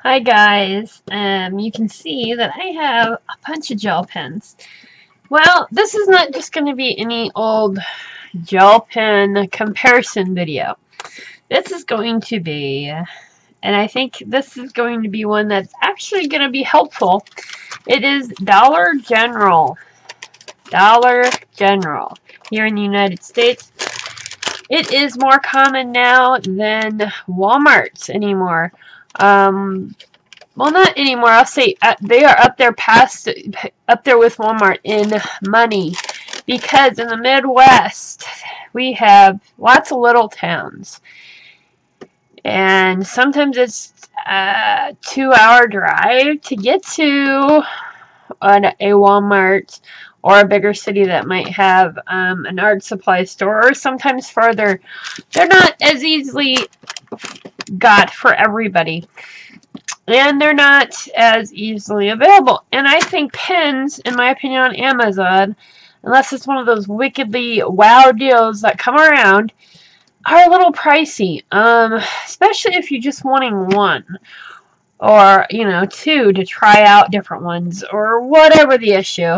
Hi guys, you can see that I have a bunch of gel pens. Well, this is not just going to be any old gel pen comparison video. This is going to be, and I think this is going to be one that's actually going to be helpful. It is Dollar General. Dollar General here in the United States. It is more common now than Walmart anymore. Well, not anymore. I'll say they are up there with Walmart in money, because in the Midwest we have lots of little towns, and sometimes it's a 2-hour drive to get to a Walmart or a bigger city that might have an art supply store, or sometimes further. They're not as easily got for everybody, and they're not as easily available. And I think pens, in my opinion, on Amazon, unless it's one of those wickedly wow deals that come around, are a little pricey, especially if you're just wanting one, or two, to try out different ones, or whatever the issue.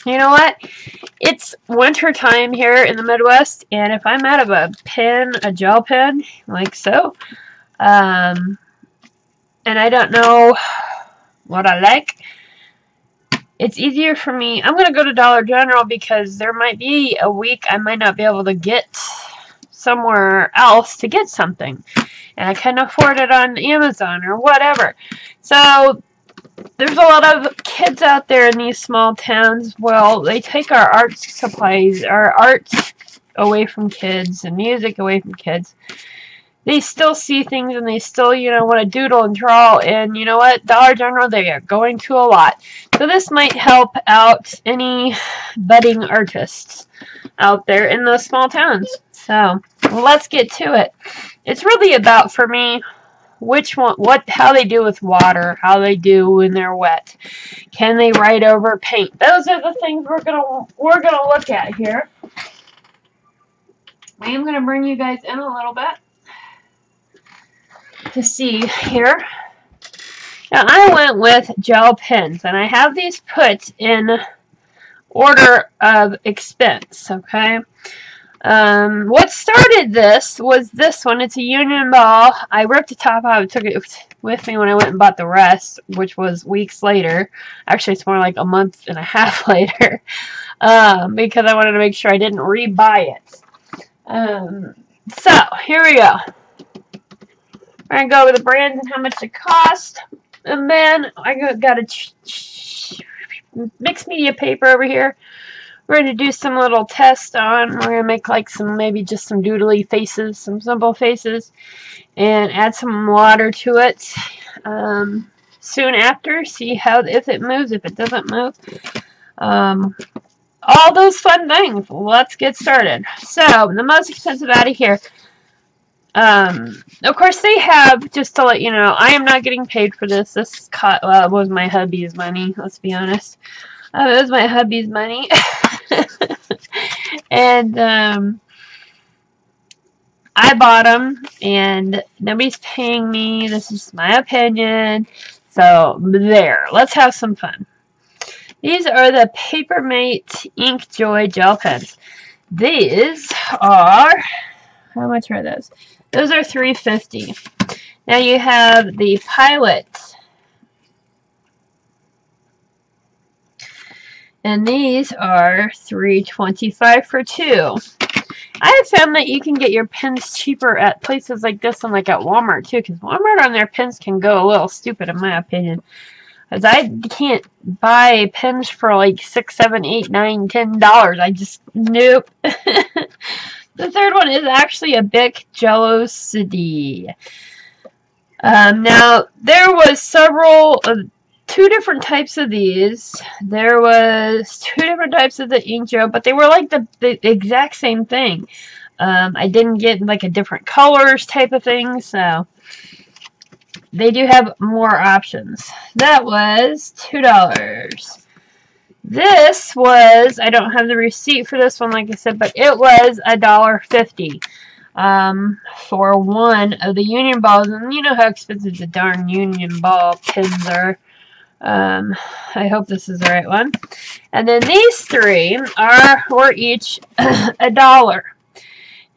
You know what? It's winter time here in the Midwest, and if I'm out of a pen, a gel pen, like so, and I don't know what I like, it's easier for me. I'm going to go to Dollar General, because there might be a week I might not be able to get somewhere else to get something, and I can afford it on Amazon or whatever. So there's a lot of kids out there in these small towns. Well, they take our art supplies, our art away from kids, and music away from kids. They still see things, and they still, want to doodle and draw. And you know what? Dollar General, they are going to a lot. So this might help out any budding artists out there in those small towns. So let's get to it. It's really about, for me, how they do with water, how they do when they're wet. Can they write over paint? Those are the things we're gonna look at here. I am gonna bring you guys in a little bit to see here. Now, I went with gel pens, and I have these put in order of expense, okay? What started this was this one. It's a Union ball. I ripped the top out and took it with me when I went and bought the rest, which was weeks later. Actually, it's more like a month and a half later, because I wanted to make sure I didn't rebuy it. So, here we go. We're going to go over the brands and how much it cost. And then I got a mixed media paper over here. We're going to do some little tests on. We're going to make like maybe just some doodly faces, some simple faces, and add some water to it soon after. See if it moves, if it doesn't move. All those fun things. Let's get started. So, the most expensive out of here. Of course, they have, just to let you know, I am not getting paid for this. This was my hubby's money, let's be honest. It was my hubby's money. And I bought them, and nobody's paying me. This is my opinion. So, there. Let's have some fun. These are the Papermate Ink Joy gel pens. These are, how much are those? Those are $3.50. Now you have the Pilot, and these are $3.25 for two. I have found that you can get your pens cheaper at places like this and like at Walmart too, because Walmart on their pens can go a little stupid in my opinion. Because I can't buy pens for like $6, $7, $8, $9, $10. I just, nope. The third one is actually a Bic Jello-CD. Now, there was two different types of these. There was two different types of the ink gel, but they were like the exact same thing. I didn't get like a different colors type of thing, so they do have more options. That was $2. This was, I don't have the receipt for this one, like I said, but it was $1.50. for one of the union balls. And you know how expensive the darn union ball pins are. I hope this is the right one. And then these three were each $1.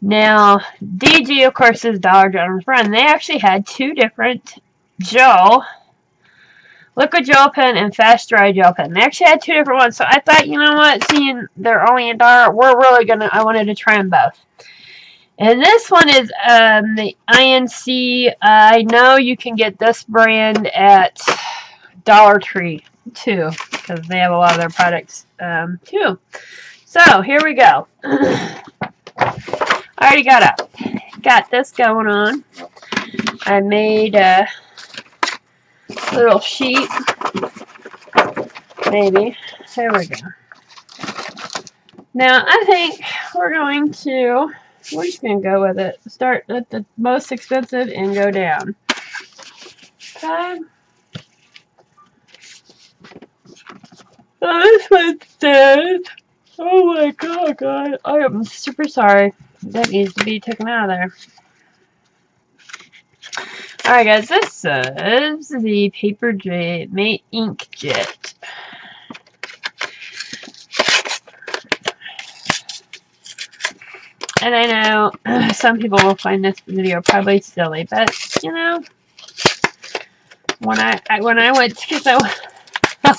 Now, DG, of course, is Dollar General's friend. They actually had two different liquid gel pen and fast dry gel pen. They actually had two different ones. So I thought, you know what, seeing they're only $1, I wanted to try them both. And this one is the INC. I know you can get this brand at Dollar Tree too, because they have a lot of their products too. So here we go. I already got this going on. I made a little sheet, maybe. There we go. Now I think we're just going to go with it. Start at the most expensive and go down. Okay. Oh, this one's dead. Oh my god. I am super sorry. That needs to be taken out of there. Alright guys, this is the Paper Mate Ink Jet. And I know some people will find this video probably silly, but you know, when I went, because I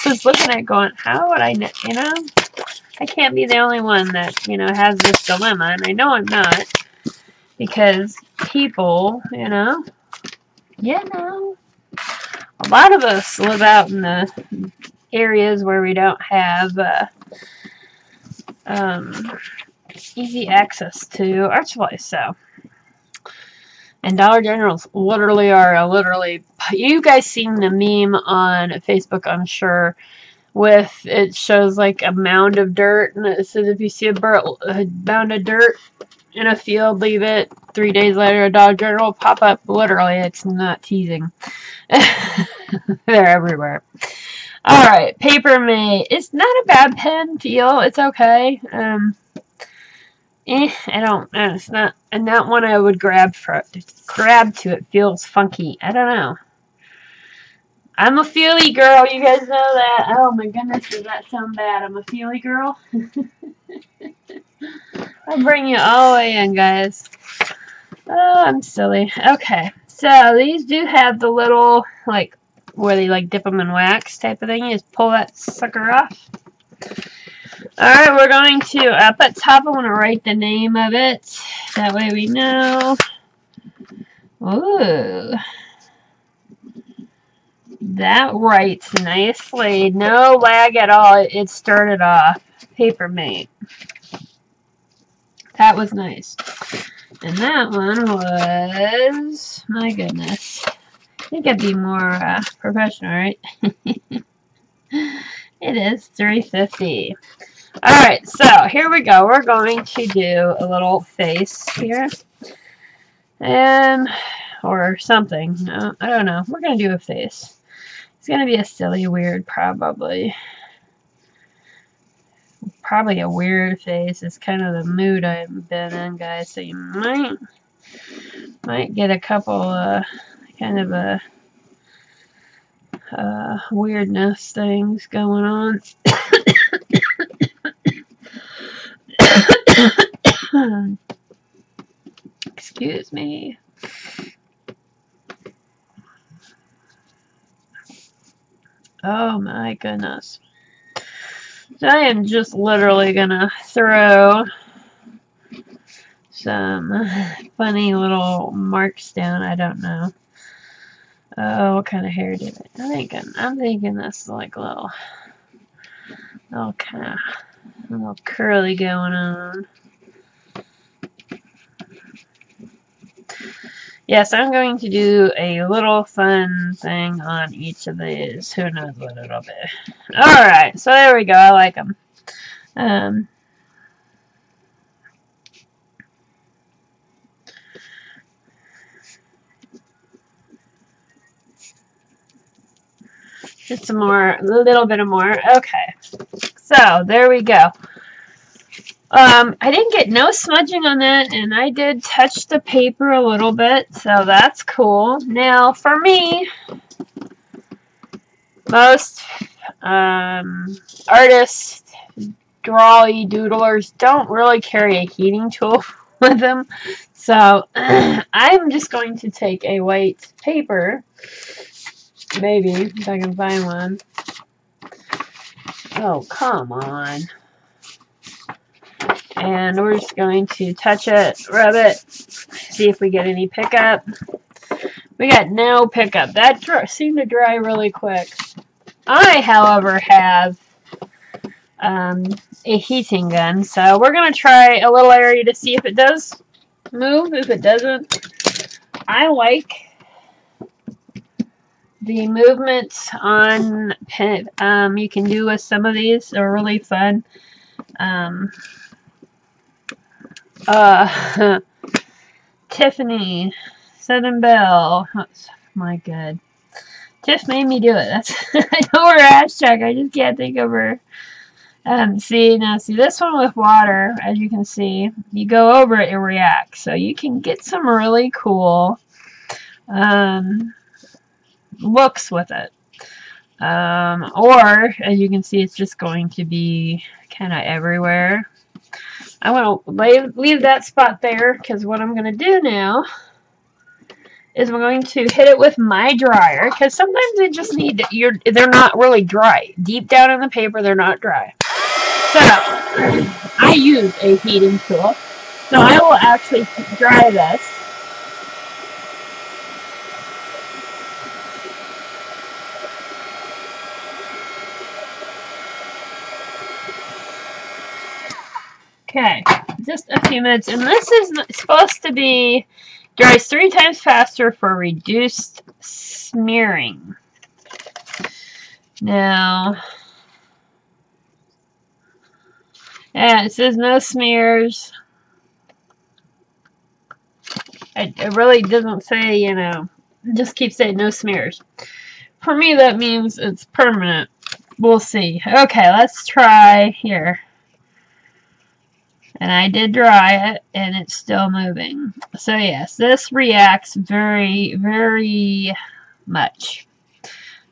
was looking at it going, how would I, you know, I can't be the only one that, you know, has this dilemma, and I know I'm not, because people, you know, a lot of us live out in the areas where we don't have easy access to art supplies, so. And Dollar Generals literally you guys seen the meme on Facebook, I'm sure, with, it shows like a mound of dirt, and it says if you see a mound of dirt in a field, leave it. 3 days later, a Dollar General will pop up. Literally, it's not teasing. They're everywhere. Alright, Paper Mate. It's not a bad pen feel. It's okay. It's not, and that one I would grab to. It feels funky. I don't know. I'm a feely girl. You guys know that. Oh my goodness, does that sound bad? I'm a feely girl. I'll bring you all the way in, guys. Oh, I'm silly. Okay, so these do have the little, like, where they like dip them in wax type of thing. You just pull that sucker off. Alright, we're going to, up at top, I want to write the name of it. That way we know. Ooh. That writes nicely. No lag at all. It started off. Paper Mate. That was nice. And that one was, my goodness. I think I'd be more professional, right? It is $3.50. Alright, so here we go. We're going to do a little face here. Or something. No, I don't know. We're going to do a face. It's going to be a silly, weird, probably a weird face. It's kind of the mood I've been in, guys. So you might get a couple kind of weirdness things going on. Excuse me. Oh my goodness. So I am just literally gonna throw some funny little marks down. I don't know. Oh, what kind of hair did it? I'm thinking this is like a little curly going on. Yes, I'm going to do a little fun thing on each of these. Who knows what it'll be. Alright, so there we go. I like them. Just some more, a little bit of more. Okay, so there we go. I didn't get no smudging on that, and I did touch the paper a little bit, so that's cool. Now, for me, most artists, drawy doodlers don't really carry a heating tool with them, so I'm just going to take a white paper, maybe, if I can find one. Oh, come on. And we're just going to touch it, rub it, see if we get any pickup. We got no pickup. That seemed to dry really quick. I, however, have a heating gun, so we're going to try a little area to see if it does move. If it doesn't, I like the movements on you can do with some of these. They're really fun. Tiffany, Southern Belle. Oh, my God. Tiff made me do it. That's I know her hashtag. I just can't think of her. See this one with water, as you can see, you go over it, it reacts. So you can get some really cool looks with it. Or, as you can see, it's just going to be kind of everywhere. I'm going to leave that spot there, because what I'm going to do now is we're going to hit it with my dryer, because sometimes they just need, they're not really dry. Deep down in the paper, they're not dry. So, I use a heating tool, so I will actually dry this. Okay, just a few minutes, and this is supposed to be dries 3 times faster for reduced smearing. Now, yeah, it says no smears. It really doesn't say, you know, it just keeps saying no smears. For me, that means it's permanent. We'll see. Okay, let's try here. And I did dry it, and it's still moving. So yes, this reacts very, very much.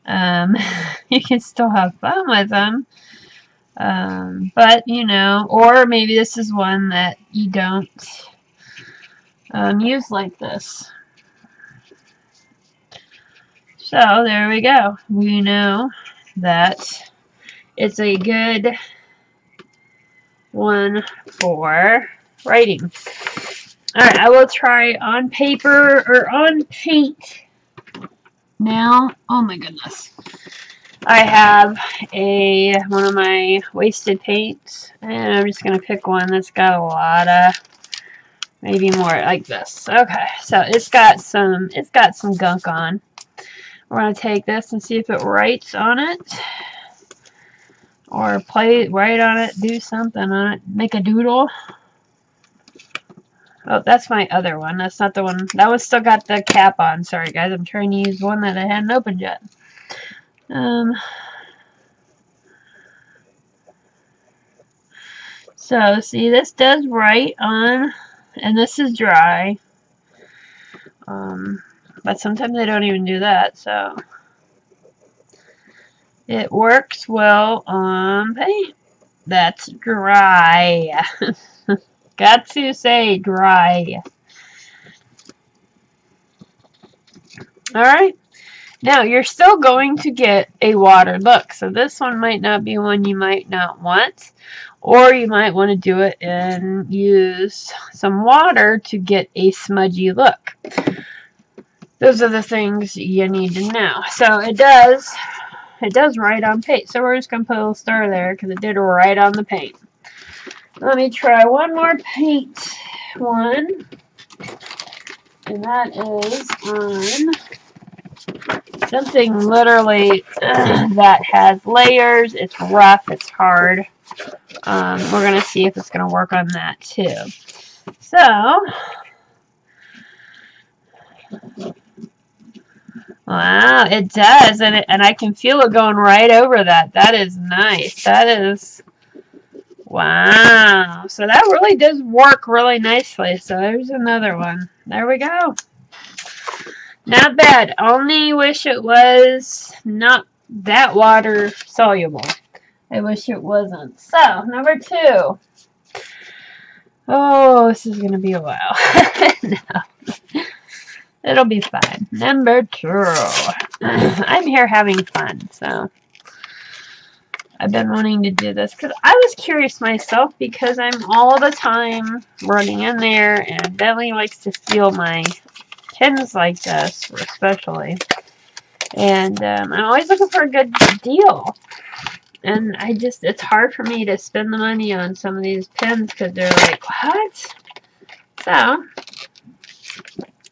You can still have fun with them. But, you know, or maybe this is one that you don't use like this. So, there we go. We know that it's a good one for writing. Alright, I will try on paper or on paint now. Oh my goodness. I have one of my wasted paints, and I'm just going to pick one that's got a lot of, maybe more like this. Okay, so it's got some gunk on. We're going to take this and see if it writes on it. Or write on it, do something on it, make a doodle. Oh, that's my other one. That's not the one. That one still got the cap on. Sorry, guys. I'm trying to use one that I hadn't opened yet. So, see, this does write on, and this is dry. But sometimes they don't even do that, so it works well on paint that's dry. Got to say dry. Alright. Now, you're still going to get a watered look. So this one might not be one you might not want. Or you might want to do it and use some water to get a smudgy look. Those are the things you need to know. So it does write on paint. So we're just going to put a little star there because it did write on the paint. Let me try one more paint one. And that is on something literally that has layers. It's rough. It's hard. We're going to see if it's going to work on that too. So, wow, it does. And I can feel it going right over that. That is nice. That is Wow. So that really does work really nicely. So there's another one. There we go. Not bad. Only wish it was not that water soluble. I wish it wasn't. So, number 2. Oh, this is going to be a while. No. It'll be fine. Number 2. I'm here having fun, so I've been wanting to do this because I was curious myself because I'm all the time running in there and Bentley likes to steal my pins like this, especially. And I'm always looking for a good deal. And it's hard for me to spend the money on some of these pins because they're like, what? So,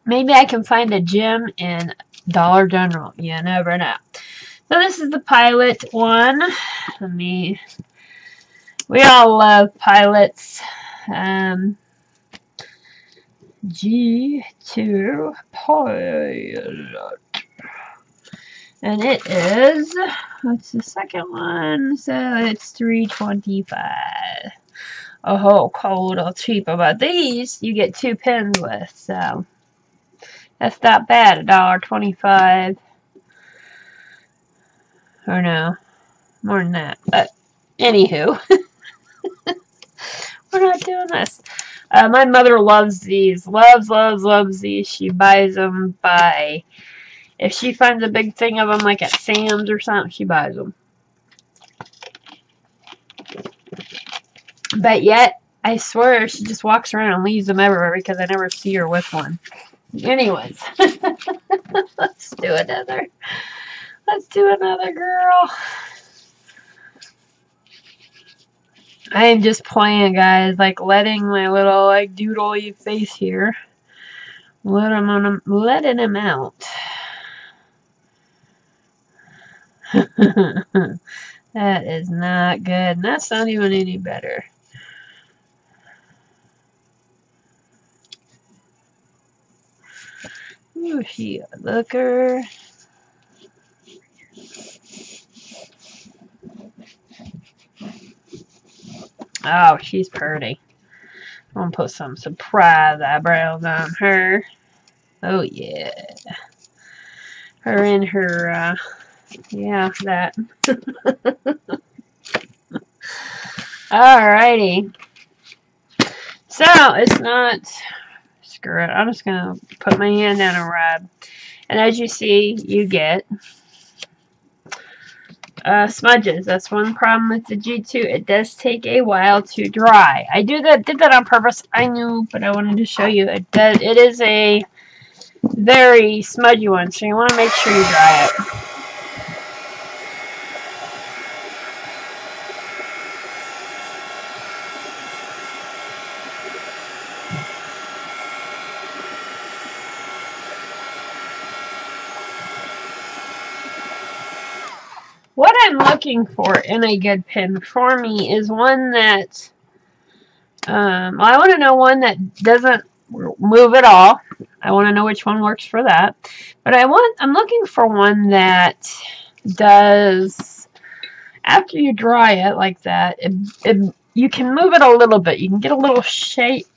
maybe I can find a gem in Dollar General. You never know. So this is the Pilot one. We all love pilots. G2 Pilot. And it is, what's the second one? So it's $3.25. Oh, cold or cheap. But these you get 2 pins with, so that's not bad. $1.25. Or no, more than that. But anywho, we're not doing this. My mother loves these. Loves these. She buys them by, if she finds a big thing of them like at Sam's or something, she buys them. But yet, I swear she just walks around and leaves them everywhere because I never see her with one. Anyways, let's do another. Let's do another, girl. I am just playing, guys, like letting my little like doodly face here. Letting him out. That is not good. And that's not even any better. Ooh, she a looker. Oh, she's pretty. I'm gonna put some surprise eyebrows on her. Oh yeah. Her and her, yeah, that. Alrighty. So, it's not, screw it. I'm just gonna put my hand down and rub. And as you see, you get smudges. That's one problem with the G2. It does take a while to dry. I did that on purpose. I knew, but I wanted to show you. It is a very smudgy one, so you want to make sure you dry it. What I'm looking for in a good pen for me is one that, well, I want to know one that doesn't move at all. I want to know which one works for that. But I'm looking for one that does, after you dry it like that, you can move it a little bit. You can get a little shadowing.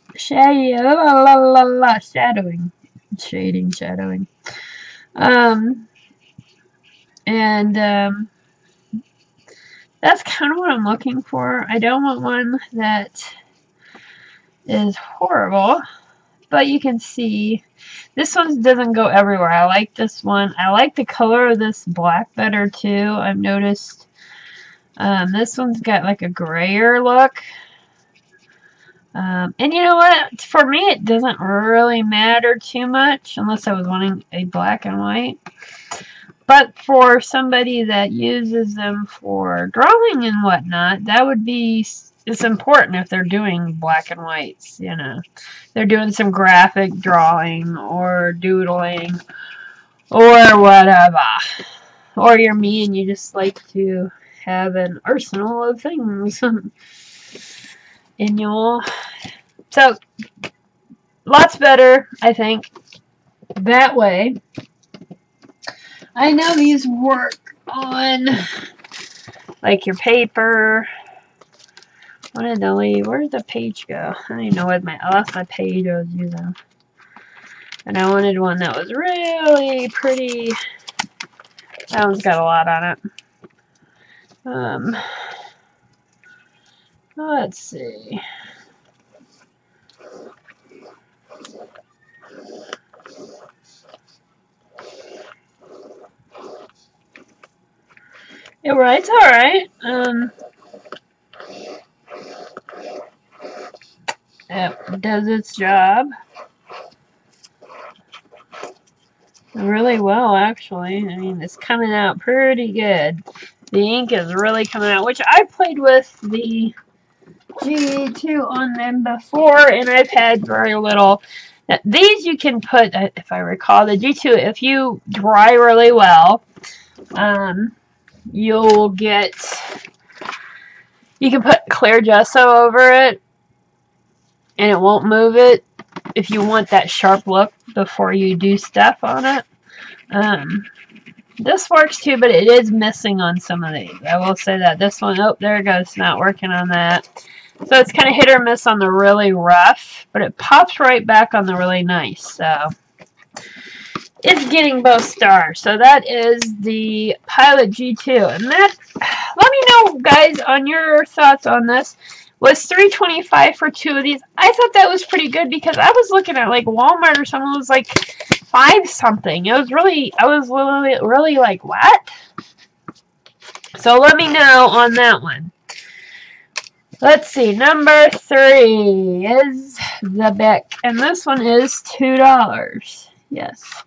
That's kind of what I'm looking for. I don't want one that is horrible, but you can see this one doesn't go everywhere. I like this one. I like the color of this black better too. I've noticed this one's got like a grayer look. And you know what? For me, it doesn't really matter too much unless I was wanting a black and white. But for somebody that uses them for drawing and whatnot, that would be, it's important if they're doing black and whites, you know. They're doing some graphic drawing or doodling or whatever. Or you're me and you just like to have an arsenal of things in your... So, lots better, I think, that way. I know these work on like your paper wanted to leave. Where'd the page go? I don't even know what I lost my page I was using. And I wanted one that was really pretty. That one's got a lot on it. Let's see. It writes alright. It does its job really well, actually. I mean, it's coming out pretty good. The ink is really coming out, which I played with the G2 on them before, and I've had very little. These you can put, if I recall, the G2, if you dry really well, you'll get, you can put clear gesso over it, and it won't move it if you want that sharp look before you do stuff on it. This works too, but it is missing on some of these. I will say that. This one, oh, there it goes, not working on that. So it's kind of hit or miss on the really rough, but it pops right back on the really nice. So it's getting both stars. So that is the Pilot G2. And that, let me know, guys, on your thoughts on this. Was $3.25 for two of these? I thought that was pretty good because I was looking at like Walmart or something. It was like $5 something. It was really, I was really like, what? So let me know on that one. Let's see, number 3 is the Bic, and this one is $2. Yes.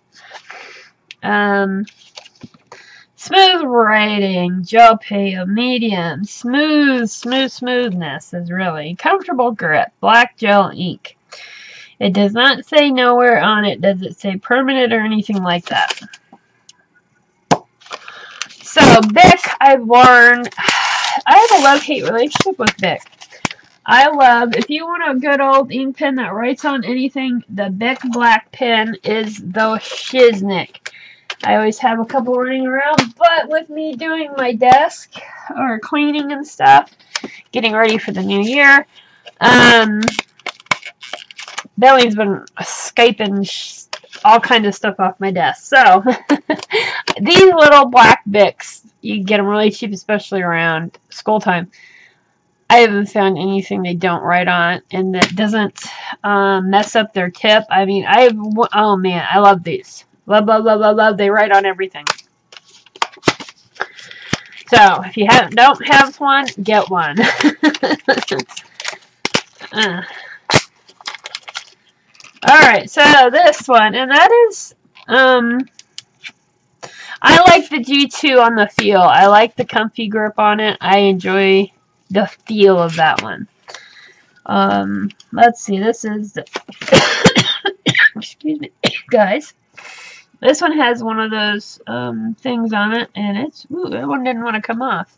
Smooth writing, gel pale, medium, smoothness is really comfortable grip, black gel ink. It does not say nowhere on it, does it say permanent or anything like that. So Bic, I've learned, I have a love-hate relationship with Bic. I love, if you want a good old ink pen that writes on anything, the Bic Black pen is the shiznick. I always have a couple running around, but with me doing my desk or cleaning and stuff, getting ready for the new year, Billy's been Skyping all kinds of stuff off my desk. So these little black Bics, you can get them really cheap, especially around school time. I haven't found anything they don't write on and that doesn't mess up their tip. I mean, oh man, I love these. Love, love, love, love, love. They write on everything. So, if you don't have one, get one. Alright, so this one, and that is, I like the G2 on the feel. I like the comfy grip on it. I enjoy the feel of that one. Let's see, this is the, excuse me, guys. This one has one of those things on it, and it's, ooh, that one didn't want to come off.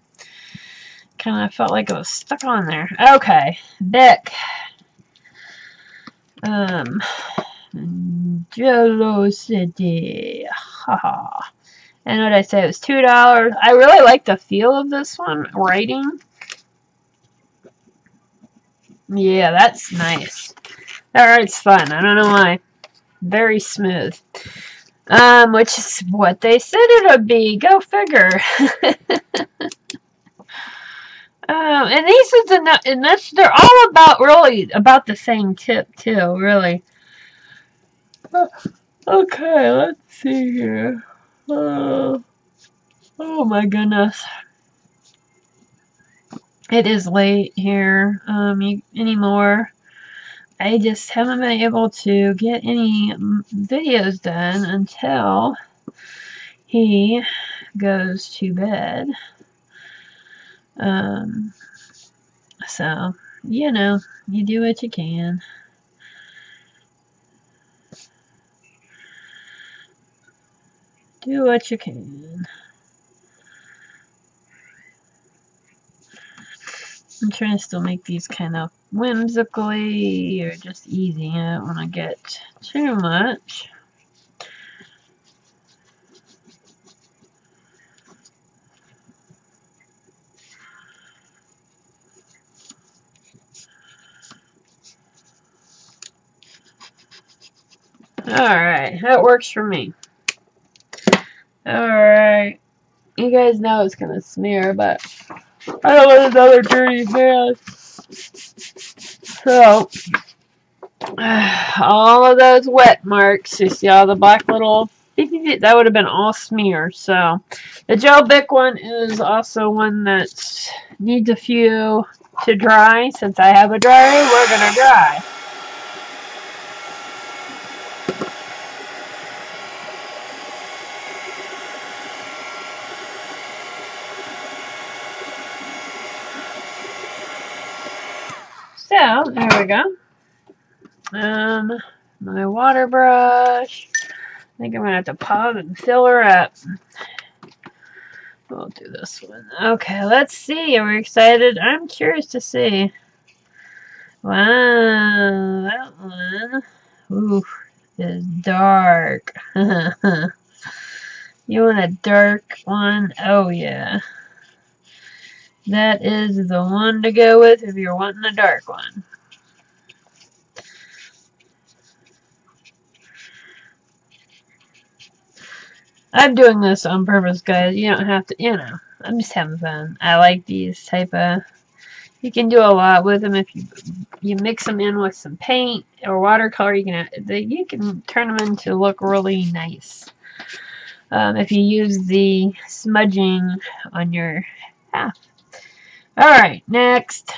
Kind of felt like it was stuck on there. Okay, Bic. Jelocity. Haha. And what did I say? It was $2. I really like the feel of this one, writing. Yeah, that's nice. That writes fun. I don't know why. Very smooth. Which is what they said it would be. Go figure. And these is and that's, they're all about really about the same tip too, really. Okay, let's see here. Oh my goodness. It is late here anymore. I just haven't been able to get any videos done until he goes to bed. So, you know, you do what you can. Do what you can. I'm trying to still make these kind of whimsically or just easy. I don't want to get too much. Alright, that works for me. Alright. You guys know it's gonna smear, but I don't want another dirty hand. So, all of those wet marks, you see all the black little, that would have been all smear. So, the gel Bic one is also one that needs a few to dry. Since I have a dryer, we're gonna dry. So, there we go. My water brush. I think I'm going to have to pause and fill her up. We'll do this one. Okay, let's see. Are we excited? I'm curious to see. Wow, that one. Ooh, is dark. You want a dark one? Oh, yeah. That is the one to go with if you're wanting a dark one. I'm doing this on purpose, guys. You don't have to, you know. I'm just having fun. I like these type of. You can do a lot with them if you mix them in with some paint or watercolor. You can turn them into look really nice. If you use the smudging on your half. All right, next.